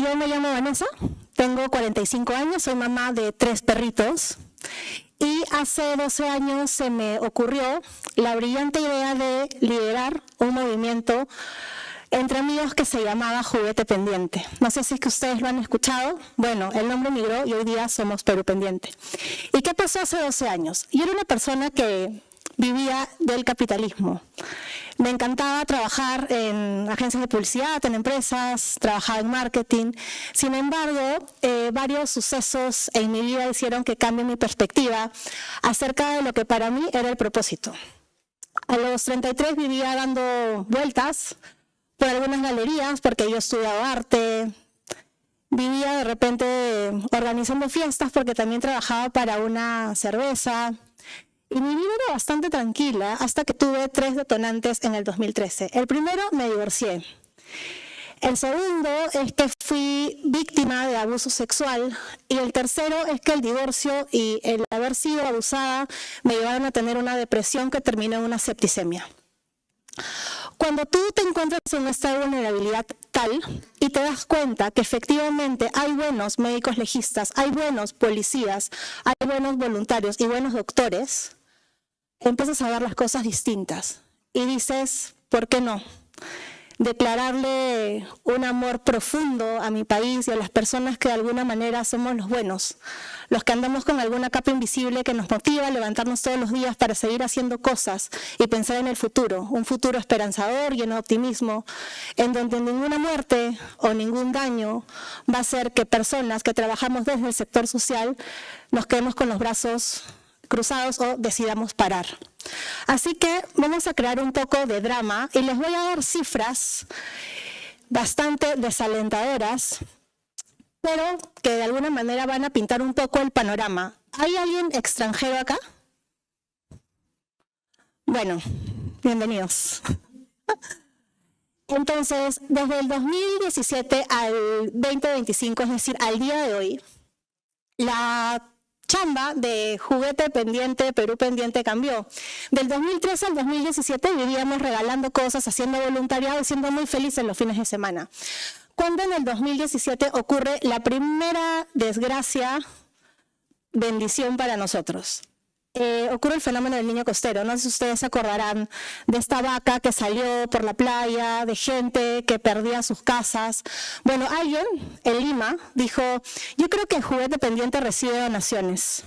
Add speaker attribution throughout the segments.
Speaker 1: Yo me llamo Vanessa, tengo 45 años, soy mamá de 3 perritos y hace 12 años se me ocurrió la brillante idea de liderar un movimiento entre amigos que se llamaba Juguete Pendiente. No sé si es que ustedes lo han escuchado. Bueno, el nombre migró y hoy día somos Perú Pendiente. ¿Y qué pasó hace 12 años? Yo era una persona que vivía del capitalismo. Me encantaba trabajar en agencias de publicidad, en empresas, trabajaba en marketing. Sin embargo, varios sucesos en mi vida hicieron que cambie mi perspectiva acerca de lo que para mí era el propósito. A los 33 vivía dando vueltas por algunas galerías, porque yo estudiaba arte. Vivía de repente organizando fiestas porque también trabajaba para una cerveza. Y mi vida era bastante tranquila hasta que tuve 3 detonantes en el 2013. El primero, me divorcié. El segundo es que fui víctima de abuso sexual. Y el tercero es que el divorcio y el haber sido abusada me llevaron a tener una depresión que terminó en una septicemia. Cuando tú te encuentras en esta vulnerabilidad tal y te das cuenta que efectivamente hay buenos médicos legistas, hay buenos policías, hay buenos voluntarios y buenos doctores, empiezas a ver las cosas distintas y dices, ¿por qué no? Declararle un amor profundo a mi país y a las personas que de alguna manera somos los buenos, los que andamos con alguna capa invisible que nos motiva a levantarnos todos los días para seguir haciendo cosas y pensar en el futuro, un futuro esperanzador, lleno de optimismo, en donde ninguna muerte o ningún daño va a hacer que personas que trabajamos desde el sector social nos quedemos con los brazos cruzados o decidamos parar. Así que vamos a crear un poco de drama y les voy a dar cifras bastante desalentadoras, pero que de alguna manera van a pintar un poco el panorama. ¿Hay alguien extranjero acá? Bueno, bienvenidos. Entonces, desde el 2017 al 2025, es decir, al día de hoy, la chamba de Juguete Pendiente, Perú Pendiente cambió. Del 2013 al 2017 vivíamos regalando cosas, haciendo voluntariado y siendo muy felices los fines de semana. Cuando en el 2017 ocurre la primera desgracia, bendición para nosotros. Ocurre el fenómeno del niño costero. No sé si ustedes se acordarán de esta vaca que salió por la playa, de gente que perdía sus casas. Bueno, alguien en Lima dijo, yo creo que el Juguete Pendiente recibe donaciones.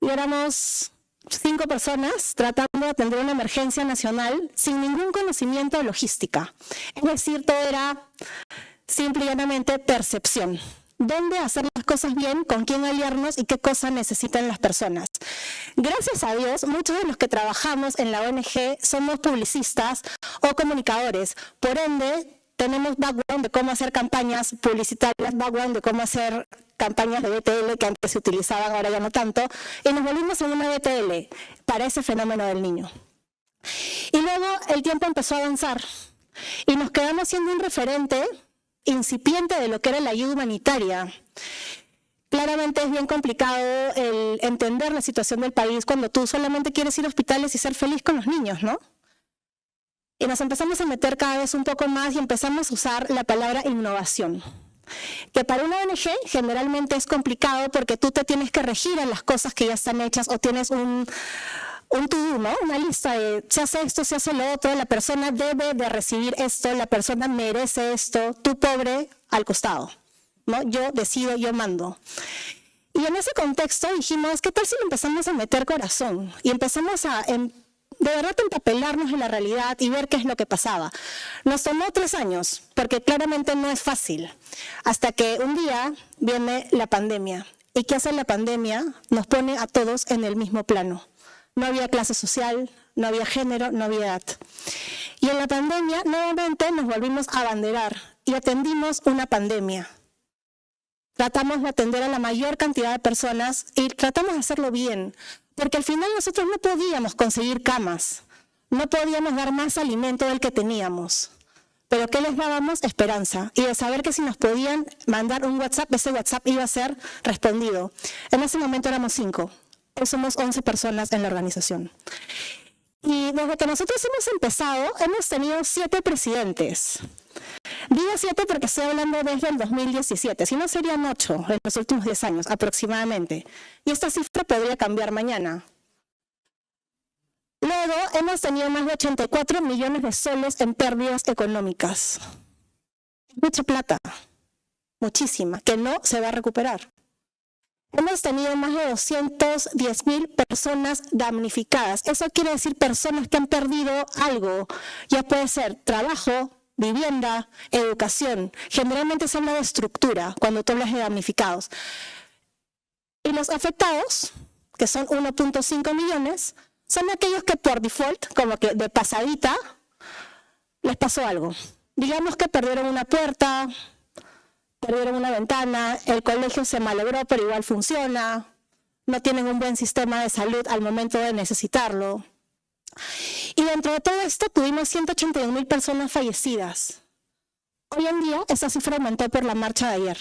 Speaker 1: Y éramos 5 personas tratando de atender una emergencia nacional sin ningún conocimiento de logística. Es decir, todo era simple y llanamente percepción. ¿Dónde hacer las cosas bien? ¿Con quién aliarnos? ¿Y qué cosas necesitan las personas? Gracias a Dios, muchos de los que trabajamos en la ONG somos publicistas o comunicadores. Por ende, tenemos background de cómo hacer campañas publicitarias, background de cómo hacer campañas de BTL que antes se utilizaban, ahora ya no tanto, y nos volvimos en una BTL para ese fenómeno del niño. Y luego el tiempo empezó a avanzar y nos quedamos siendo un referente incipiente de lo que era la ayuda humanitaria. Claramente es bien complicado el entender la situación del país cuando tú solamente quieres ir a hospitales y ser feliz con los niños, ¿no? Y nos empezamos a meter cada vez un poco más y empezamos a usar la palabra innovación, que para una ONG generalmente es complicado porque tú te tienes que regir a las cosas que ya están hechas o tienes un to-do, ¿no? Una lista de se hace esto, se hace lo otro, la persona debe de recibir esto, la persona merece esto, tú pobre al costado, ¿no? Yo decido, yo mando. Y en ese contexto dijimos, ¿qué tal si le empezamos a meter corazón? Y empezamos a, de verdad, empapelarnos en la realidad y ver qué es lo que pasaba. Nos tomó 3 años, porque claramente no es fácil, hasta que un día viene la pandemia. ¿Y qué hace la pandemia? Nos pone a todos en el mismo plano. No había clase social, no había género, no había edad. Y en la pandemia nuevamente nos volvimos a abanderar y atendimos una pandemia. Tratamos de atender a la mayor cantidad de personas y tratamos de hacerlo bien, porque al final nosotros no podíamos conseguir camas, no podíamos dar más alimento del que teníamos. Pero ¿qué les dábamos? Esperanza. Y de saber que si nos podían mandar un WhatsApp, ese WhatsApp iba a ser respondido. En ese momento éramos 5. Hoy somos 11 personas en la organización. Y desde que nosotros hemos empezado, hemos tenido 7 presidentes. Digo 7 porque estoy hablando desde el 2017, si no serían 8 en los últimos 10 años aproximadamente. Y esta cifra podría cambiar mañana. Luego hemos tenido más de 84 millones de soles en pérdidas económicas. Mucha plata, muchísima, que no se va a recuperar. Hemos tenido más de 210.000 personas damnificadas. Eso quiere decir personas que han perdido algo. Ya puede ser trabajo, vivienda, educación. Generalmente se habla de estructura cuando tú hablas de damnificados. Y los afectados, que son 1.5 millones, son aquellos que por default, como que de pasadita, les pasó algo. Digamos que perdieron una puerta, perdieron una ventana, el colegio se malogró pero igual funciona, no tienen un buen sistema de salud al momento de necesitarlo. Y dentro de todo esto tuvimos 181.000 personas fallecidas. Hoy en día esa cifra aumentó por la marcha de ayer.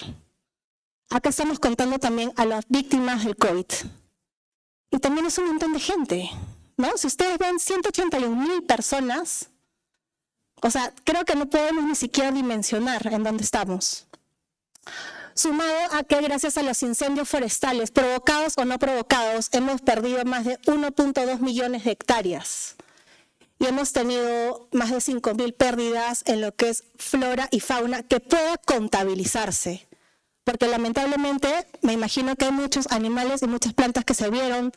Speaker 1: Acá estamos contando también a las víctimas del COVID. Y también es un montón de gente, ¿no? Si ustedes ven 181.000 personas, o sea, creo que no podemos ni siquiera dimensionar en dónde estamos. Sumado a que gracias a los incendios forestales, provocados o no provocados, hemos perdido más de 1.2 millones de hectáreas. Y hemos tenido más de 5.000 pérdidas en lo que es flora y fauna que pueda contabilizarse. Porque lamentablemente me imagino que hay muchos animales y muchas plantas que se vieron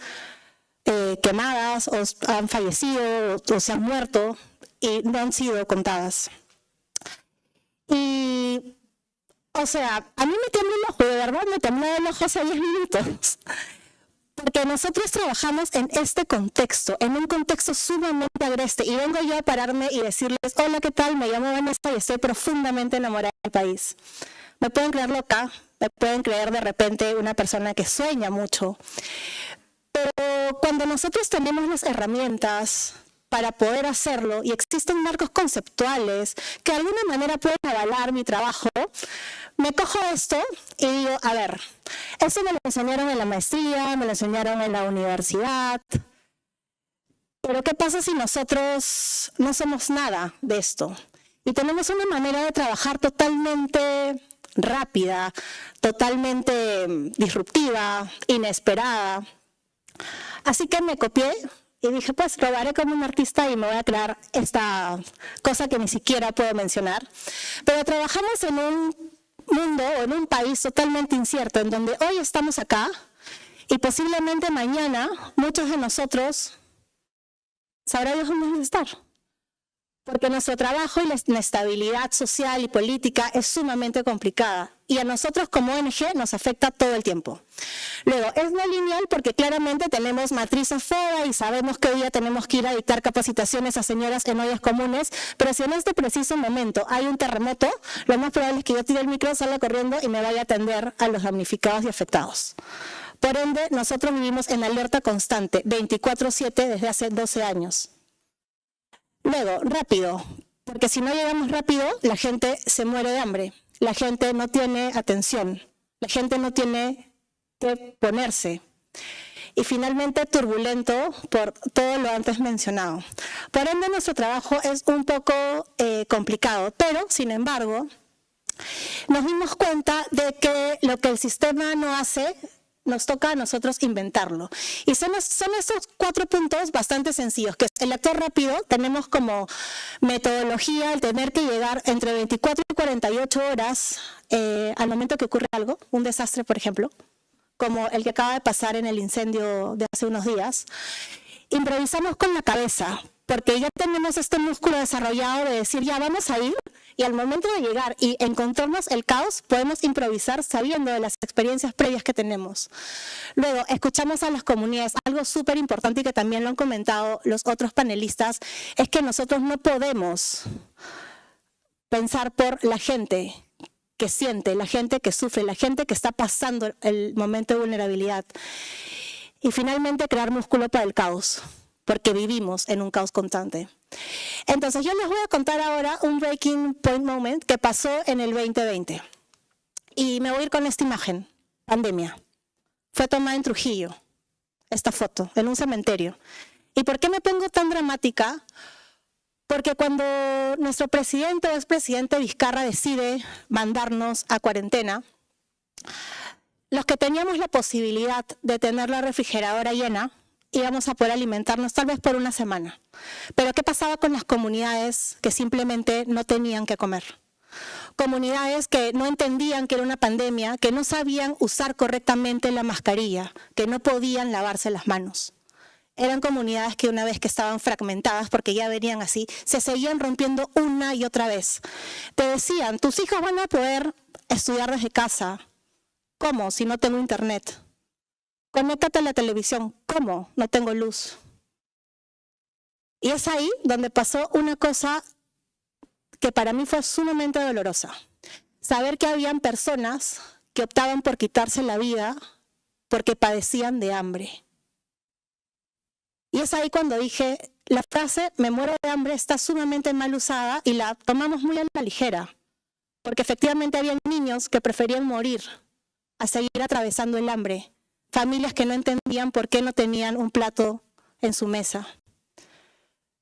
Speaker 1: quemadas o han fallecido o se han muerto y no han sido contadas. Y, o sea, a mí me tembló el ojo, de verdad me tembló el ojo hace 10 minutos. Porque nosotros trabajamos en este contexto, en un contexto sumamente agreste. Y vengo yo a pararme y decirles, hola, ¿qué tal? Me llamo Vanessa y estoy profundamente enamorada del país. Me pueden creer loca, me pueden creer de repente una persona que sueña mucho. Pero cuando nosotros tenemos las herramientas para poder hacerlo y existen marcos conceptuales que de alguna manera pueden avalar mi trabajo, me cojo esto y digo, a ver, eso me lo enseñaron en la maestría, me lo enseñaron en la universidad, pero ¿qué pasa si nosotros no somos nada de esto? Y tenemos una manera de trabajar totalmente rápida, totalmente disruptiva, inesperada. Así que me copié y dije, pues robaré como un artista y me voy a crear esta cosa que ni siquiera puedo mencionar. Pero trabajamos en un mundo o en un país totalmente incierto, en donde hoy estamos acá y posiblemente mañana muchos de nosotros sabrá Dios dónde vamos a estar. Porque nuestro trabajo y la inestabilidad social y política es sumamente complicada. Y a nosotros como ONG nos afecta todo el tiempo. Luego, es no lineal porque claramente tenemos matrices FODA y sabemos que hoy día tenemos que ir a dictar capacitaciones a señoras en ollas comunes, pero si en este preciso momento hay un terremoto, lo más probable es que yo tire el micro, salga corriendo y me vaya a atender a los damnificados y afectados. Por ende, nosotros vivimos en alerta constante, 24/7 desde hace 12 años. Luego, rápido, porque si no llegamos rápido, la gente se muere de hambre, la gente no tiene atención, la gente no tiene que ponerse. Y finalmente, turbulento por todo lo antes mencionado. Por ende, nuestro trabajo es un poco complicado, pero, sin embargo, nos dimos cuenta de que lo que el sistema no hace, nos toca a nosotros inventarlo. Y son estos 4 puntos bastante sencillos, que es el actuar rápido, tenemos como metodología el tener que llegar entre 24 y 48 horas al momento que ocurre algo, un desastre, por ejemplo, como el que acaba de pasar en el incendio de hace unos días. Improvisamos con la cabeza, porque ya tenemos este músculo desarrollado de decir, ya vamos a ir, y al momento de llegar y encontrarnos el caos, podemos improvisar sabiendo de las experiencias previas que tenemos. Luego, escuchamos a las comunidades. Algo súper importante y que también lo han comentado los otros panelistas, es que nosotros no podemos pensar por la gente que siente, la gente que sufre, la gente que está pasando el momento de vulnerabilidad. Y finalmente, crear músculo para el caos, porque vivimos en un caos constante. Entonces yo les voy a contar ahora un breaking point moment que pasó en el 2020. Y me voy a ir con esta imagen, pandemia. Fue tomada en Trujillo, esta foto, en un cementerio. ¿Y por qué me pongo tan dramática? Porque cuando nuestro presidente o expresidente Vizcarra decide mandarnos a cuarentena, los que teníamos la posibilidad de tener la refrigeradora llena, íbamos a poder alimentarnos tal vez por una semana. Pero ¿qué pasaba con las comunidades que simplemente no tenían que comer? Comunidades que no entendían que era una pandemia, que no sabían usar correctamente la mascarilla, que no podían lavarse las manos. Eran comunidades que una vez que estaban fragmentadas, porque ya venían así, se seguían rompiendo una y otra vez. Te decían, tus hijos van a poder estudiar desde casa. ¿Cómo? Si no tengo internet. Conéctate a la televisión. ¿Cómo? No tengo luz. Y es ahí donde pasó una cosa que para mí fue sumamente dolorosa. Saber que habían personas que optaban por quitarse la vida porque padecían de hambre. Y es ahí cuando dije, la frase me muero de hambre está sumamente mal usada y la tomamos muy a la ligera, porque efectivamente había niños que preferían morir a seguir atravesando el hambre, familias que no entendían por qué no tenían un plato en su mesa.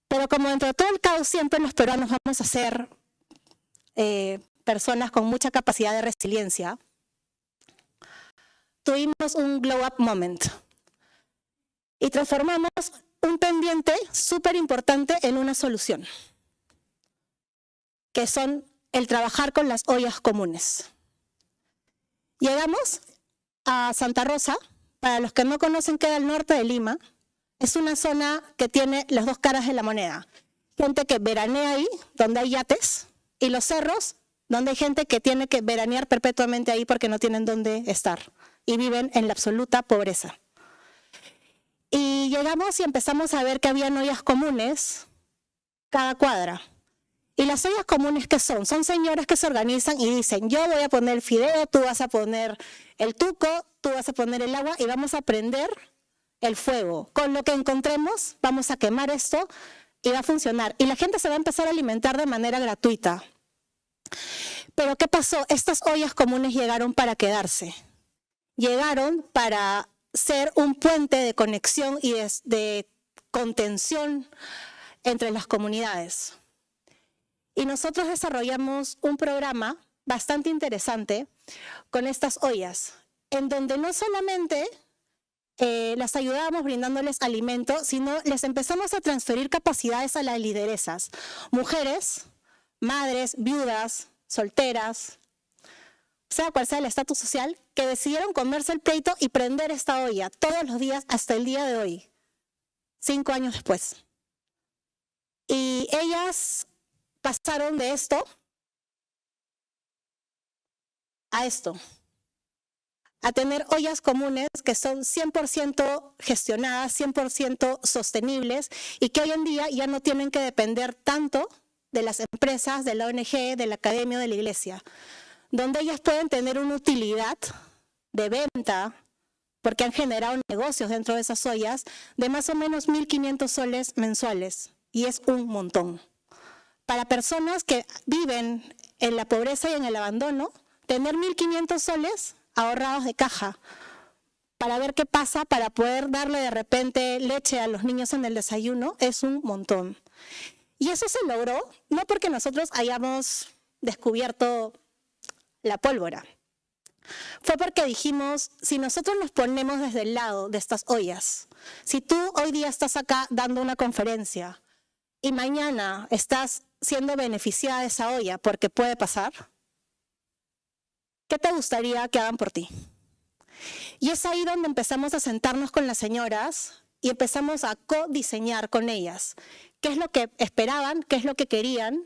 Speaker 1: Pero como dentro de todo el caos siempre los peruanos vamos a ser personas con mucha capacidad de resiliencia, tuvimos un glow up moment. Y transformamos un pendiente súper importante en una solución, que son el trabajar con las ollas comunes. Llegamos a Santa Rosa. Para los que no conocen, queda al norte de Lima. Es una zona que tiene las dos caras de la moneda. Gente que veranea ahí, donde hay yates, y los cerros, donde hay gente que tiene que veranear perpetuamente ahí porque no tienen dónde estar y viven en la absoluta pobreza. Y llegamos y empezamos a ver que había ollas comunes cada cuadra. ¿Y las ollas comunes qué son? Son señoras que se organizan y dicen, yo voy a poner el fideo, tú vas a poner el tuco, tú vas a poner el agua y vamos a prender el fuego. Con lo que encontremos, vamos a quemar esto y va a funcionar. Y la gente se va a empezar a alimentar de manera gratuita. Pero ¿qué pasó? Estas ollas comunes llegaron para quedarse. Llegaron para ser un puente de conexión y de contención entre las comunidades. Y nosotros desarrollamos un programa bastante interesante con estas ollas, en donde no solamente las ayudábamos brindándoles alimento, sino les empezamos a transferir capacidades a las lideresas, mujeres, madres, viudas, solteras, sea cual sea el estatus social, que decidieron comerse el pleito y prender esta olla todos los días hasta el día de hoy, 5 años después. Y ellas pasaron de esto a esto, a tener ollas comunes que son 100% gestionadas, 100% sostenibles y que hoy en día ya no tienen que depender tanto de las empresas, de la ONG, de la academia o de la iglesia, donde ellas pueden tener una utilidad de venta, porque han generado negocios dentro de esas ollas, de más o menos 1.500 soles mensuales, y es un montón. Para personas que viven en la pobreza y en el abandono, tener 1.500 soles ahorrados de caja, para ver qué pasa, para poder darle de repente leche a los niños en el desayuno, es un montón. Y eso se logró, no porque nosotros hayamos descubierto la pólvora. Fue porque dijimos, si nosotros nos ponemos desde el lado de estas ollas, si tú hoy día estás acá dando una conferencia y mañana estás siendo beneficiada de esa olla porque puede pasar, ¿qué te gustaría que hagan por ti? Y es ahí donde empezamos a sentarnos con las señoras y empezamos a co-diseñar con ellas qué es lo que esperaban, qué es lo que querían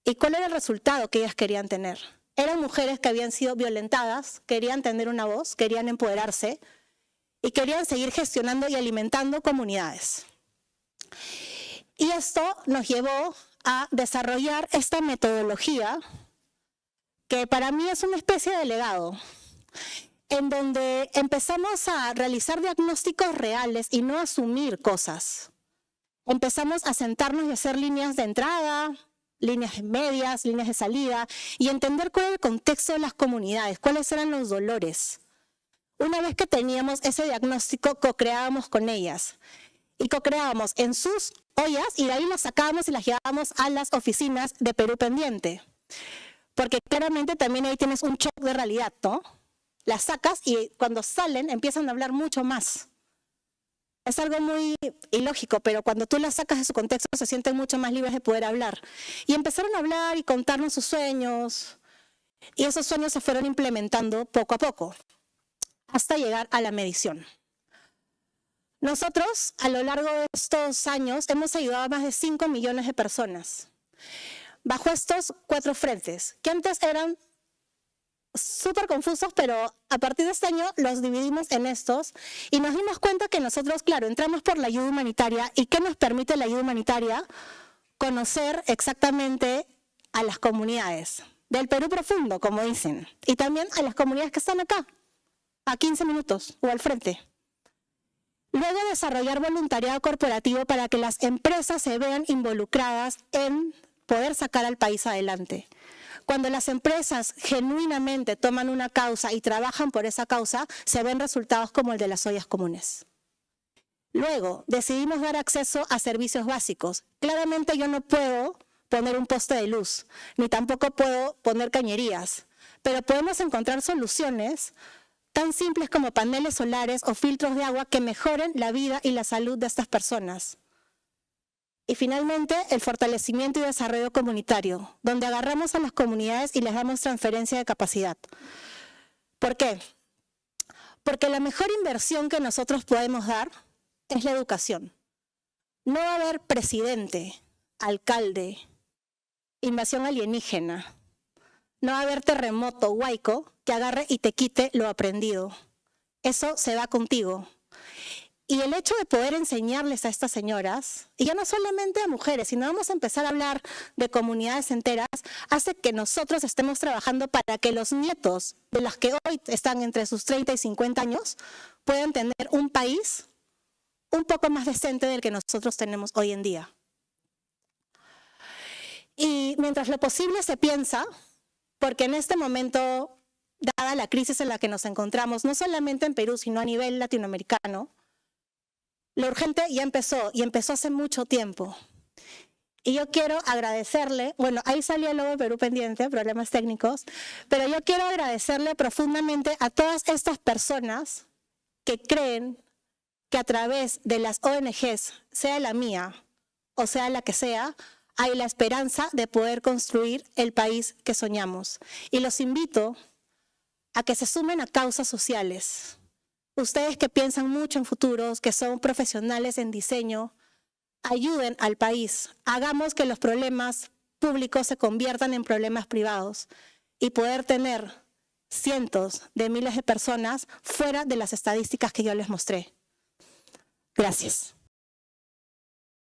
Speaker 1: y cuál era el resultado que ellas querían tener. Eran mujeres que habían sido violentadas, querían tener una voz, querían empoderarse y querían seguir gestionando y alimentando comunidades. Y esto nos llevó a desarrollar esta metodología que para mí es una especie de legado, en donde empezamos a realizar diagnósticos reales y no asumir cosas. Empezamos a sentarnos y hacer líneas de entrada, líneas medias, líneas de salida, y entender cuál era el contexto de las comunidades, cuáles eran los dolores. Una vez que teníamos ese diagnóstico, co-creábamos con ellas. y co-creábamos en sus ollas y de ahí las sacábamos y las llevábamos a las oficinas de Perú Pendiente. Porque claramente también ahí tienes un shock de realidad, ¿no? Las sacas y cuando salen empiezan a hablar mucho más. Es algo muy ilógico, pero cuando tú las sacas de su contexto se sienten mucho más libres de poder hablar. Y empezaron a hablar y contarnos sus sueños. Y esos sueños se fueron implementando poco a poco, hasta llegar a la medición. Nosotros, a lo largo de estos años, hemos ayudado a más de 5 millones de personas. Bajo estos 4 frentes, que antes eran súper confusos, pero a partir de este año los dividimos en estos y nos dimos cuenta que nosotros, claro, entramos por la ayuda humanitaria. ¿Y qué nos permite la ayuda humanitaria? Conocer exactamente a las comunidades del Perú profundo, como dicen, y también a las comunidades que están acá, a 15 minutos o al frente. Luego, desarrollar voluntariado corporativo para que las empresas se vean involucradas en poder sacar al país adelante. Cuando las empresas genuinamente toman una causa y trabajan por esa causa, se ven resultados como el de las ollas comunes. Luego, decidimos dar acceso a servicios básicos. Claramente yo no puedo poner un poste de luz, ni tampoco puedo poner cañerías, pero podemos encontrar soluciones tan simples como paneles solares o filtros de agua que mejoren la vida y la salud de estas personas. Y finalmente, el fortalecimiento y desarrollo comunitario, donde agarramos a las comunidades y les damos transferencia de capacidad. ¿Por qué? Porque la mejor inversión que nosotros podemos dar es la educación. No va a haber presidente, alcalde, invasión alienígena. No va a haber terremoto huaico que agarre y te quite lo aprendido. Eso se va contigo. Y el hecho de poder enseñarles a estas señoras, y ya no solamente a mujeres, sino vamos a empezar a hablar de comunidades enteras, hace que nosotros estemos trabajando para que los nietos de las que hoy están entre sus 30 y 50 años puedan tener un país un poco más decente del que nosotros tenemos hoy en día. Y mientras lo posible se piensa, porque en este momento, dada la crisis en la que nos encontramos, no solamente en Perú, sino a nivel latinoamericano, lo urgente ya empezó, y empezó hace mucho tiempo. Y yo quiero agradecerle, bueno, ahí salió el logo de Perú Pendiente, problemas técnicos, pero yo quiero agradecerle profundamente a todas estas personas que creen que a través de las ONGs, sea la mía o sea la que sea, hay la esperanza de poder construir el país que soñamos. Y los invito a que se sumen a causas sociales. Ustedes que piensan mucho en futuros, que son profesionales en diseño, ayuden al país. Hagamos que los problemas públicos se conviertan en problemas privados y poder tener cientos de miles de personas fuera de las estadísticas que yo les mostré. Gracias.